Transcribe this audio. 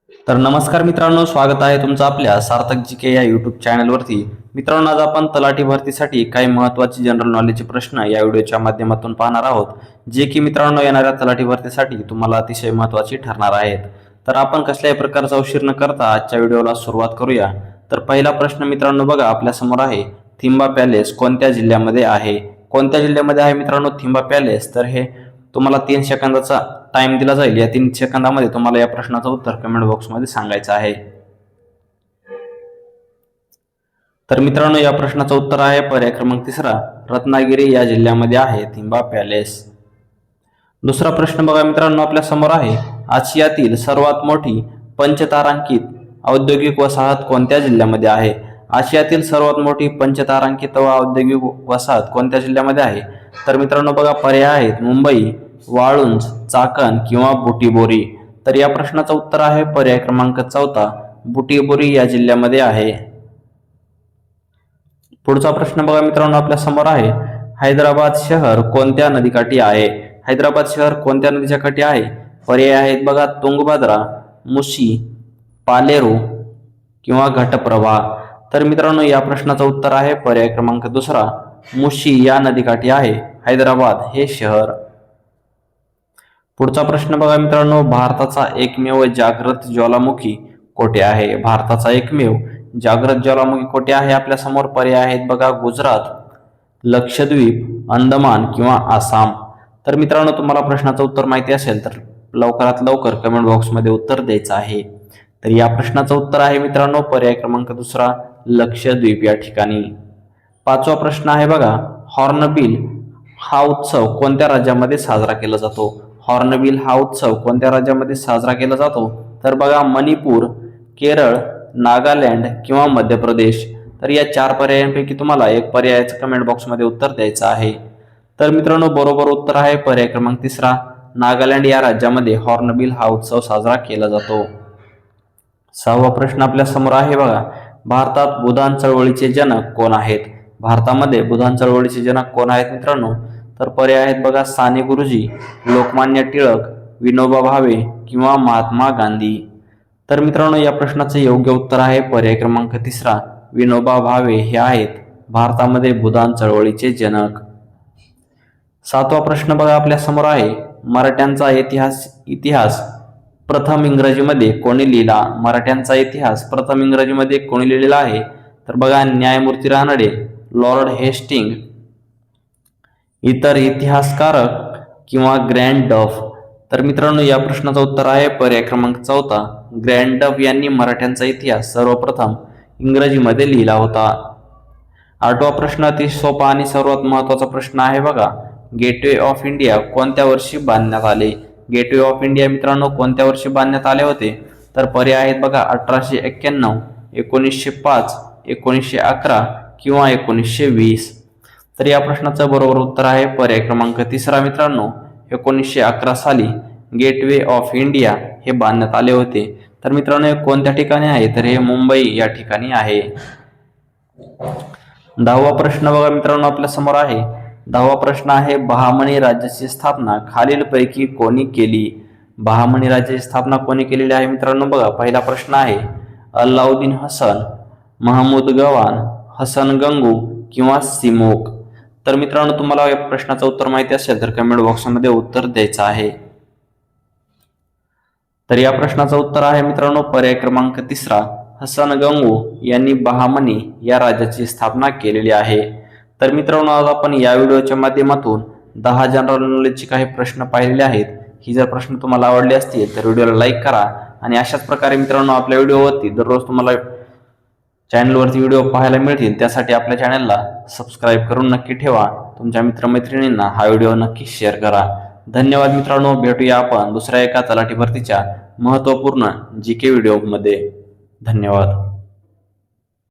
तर नमस्कार मित्रांनो, स्वागत आहे तुमचं आपल्या सार्थक जीके या यूट्यूब चॅनलवरती। मित्रांनो, आज आपण तलाठी भरतीसाठी काही महत्त्वाचे जनरल नॉलेजचे प्रश्न या व्हिडिओच्या माध्यमातून पाहणार आहोत, जे की मित्रांनो येणाऱ्या तलाठी भरतीसाठी तुम्हाला अतिशय महत्त्वाची ठरणार आहेत। तर आपण कसल्याही प्रकारचा उशीर न करता आजच्या व्हिडिओला सुरुवात करूया। तर पहिला प्रश्न मित्रांनो बघा आपल्या समोर आहे, थिंबा पॅलेस कोणत्या जिल्ह्यामध्ये आहे? कोणत्या जिल्ह्यामध्ये आहे मित्रांनो थिंबा पॅलेस? तर हे तुम्हाला 3 सेकंदाचा टाइम दिला जाईल। या 3 सेकंदामध्ये तुम्हाला या प्रश्नाचं उत्तर कमेंट बॉक्समध्ये सांगायचं आहे। तर मित्रांनो, या प्रश्नाचं उत्तर आहे पर्याय क्रमांक 3, रत्नागिरी या जिल्ह्यामध्ये आहे थिंबा पॅलेस। दुसरा प्रश्न बघा मित्रांनो आपल्या समोर आहे, आशियातील सर्वात मोठी पंचतारांकित औद्योगिक वसाहत कोणत्या जिल्ह्यामध्ये आहे? आशियातील सर्वात मोठी पंचतारांकित औद्योगिक वसाहत कोणत्या जिल्ह्यामध्ये आहे? तर मित्रांनो बघा पर्याय आहेत मुंबई, वाळुंज, चाकण किंवा बुटिबोरी। तर या प्रश्नाचं उत्तर आहे पर्याय क्रमांक 4, बुटिबोरी या जिल्ह्यामध्ये आहे। पुढचा प्रश्न बघा मित्रांनो आपल्या समोर आहे, हैदराबाद शहर कोणत्या नदीकाठी आहे? हैदराबाद शहर कोणत्या नदीच्या काठी आहे? पर्याय आहेत बघा तुंगभद्रा, मुसी, पालेरू किंवा घटप्रभा। तर मित्रांनो या प्रश्नाचं उत्तर आहे पर्याय क्रमांक 2, मुसी या नदीकाठी आहे हैदराबाद हे शहर। पुढचा प्रश्न बघा मित्रांनो, भारताचा एकमेव जागृत ज्वालामुखी कोठे आहे? भारताचा एकमेव जागृत ज्वालामुखी कोठे आहे? आपल्या समोर पर्याय आहेत बघा गुजरात, लक्षद्वीप, अंदमान किंवा आसाम। तर मित्रांनो तुम्हाला प्रश्नाचं उत्तर माहिती असेल तर लवकरात लवकर कमेंट बॉक्समध्ये उत्तर द्यायचं आहे। तर या प्रश्नाचं उत्तर आहे मित्रांनो पर्याय क्रमांक 2, लक्षद्वीप या ठिकाणी। पाचवा प्रश्न आहे बघा, हॉर्नबिल हा उत्सव कोणत्या राज्यामध्ये साजरा केला जातो? हॉर्नबिल हा उत्सव कोणत्या राज्यामध्ये साजरा केला जातो? तर बघा मणिपूर, केरळ, नागालँड किंवा मध्य प्रदेश। तर या 4 पर्यायांपैकी तुम्हाला एक पर्यायाचं कमेंट बॉक्समध्ये उत्तर द्यायचं आहे। तर मित्रांनो बरोबर उत्तर आहे पर्याय क्रमांक 3, नागालँड या राज्यामध्ये हॉर्नबिल हा उत्सव साजरा केला जातो। 6वा प्रश्न आपल्या समोर आहे बघा, भारतात बुधान चळवळीचे जनक कोण आहेत? भारतामध्ये बुधान चळवळीचे जनक कोण आहेत मित्रांनो? तर पर्याय आहेत बघा साने गुरुजी, लोकमान्य टिळक, विनोबा भावे किंवा महात्मा गांधी। तर मित्रांनो या प्रश्नाचे योग्य उत्तर आहे पर्याय क्रमांक 3, विनोबा भावे हे आहेत भारतामध्ये बुधान चळवळीचे जनक। 7वा प्रश्न बघा आपल्या समोर आहे, मराठ्यांचा इतिहास प्रथम इंग्रजीमध्ये कोणी लिहिला? मराठ्यांचा इतिहास प्रथम इंग्रजीमध्ये कोणी लिहिलेला आहे? तर बघा न्यायमूर्ती रानडे, लॉर्ड हेस्टिंग, इतर इतिहासकारक किंवा ग्रँड डफ। तर मित्रांनो या प्रश्नाचं उत्तर आहे पर्याय क्रमांक 4, ग्रँड डफ यांनी मराठ्यांचा इतिहास सर्वप्रथम इंग्रजीमध्ये लिहिला होता। 8वा प्रश्न अति सोपा आणि सर्वात महत्त्वाचा प्रश्न आहे बघा, गेटवे ऑफ इंडिया कोणत्या वर्षी बांधण्यात आले? गेटवे ऑफ इंडिया मित्रांनो कोणत्या वर्षी बांधण्यात आले होते? तर पर्याय आहेत बघा 1891, 1905, 1911 किंवा 1920। तर या प्रश्नाचं बरोबर उत्तर आहे पर्याय क्रमांक 3 मित्रांनो, 1911 साली गेटवे ऑफ इंडिया हे बांधण्यात आले होते। तर मित्रांनो कोणत्या ठिकाणी आहे? तर हे मुंबई या ठिकाणी आहे। 10वा प्रश्न बघा मित्रांनो आपल्या समोर आहे, 10वा प्रश्न आहे, बहामनी राज्याची स्थापना खालीलपैकी कोणी केली? बहामनी राज्याची स्थापना कोणी केलेली आहे मित्रांनो? बघा पहिला प्रश्न आहे अल्लाउद्दीन हसन, महमूद गवान, हसन गंगू किंवा सिमोक। तर मित्रांनो तुम्हाला या प्रश्नाचं उत्तर माहिती असेल तर कमेंट बॉक्समध्ये उत्तर द्यायचं आहे। तर या प्रश्नाचं उत्तर आहे मित्रांनो पर्याय क्रमांक 3, हसन गंगू यांनी बहामनी या राज्याची स्थापना केलेली आहे। तर मित्रांनो आज आपण या व्हिडिओच्या माध्यमातून 10 जनरल नॉलेजचे काही प्रश्न पाहिलेले आहेत। ही जर प्रश्न तुम्हाला आवडले असतील तर व्हिडिओला लाईक करा आणि अशाच प्रकारे मित्रांनो आपल्या व्हिडिओवरती दररोज तुम्हाला चॅनलवरती व्हिडिओ पाहायला मिळतील, त्यासाठी आपल्या चॅनलला सबस्क्राईब करून नक्की ठेवा। तुमच्या मित्रमैत्रिणींना हा व्हिडिओ नक्की शेअर करा। धन्यवाद मित्रांनो, भेटूया आपण दुसऱ्या एका तलाठी भरतीच्या महत्त्वपूर्ण जीके व्हिडिओमध्ये। धन्यवाद।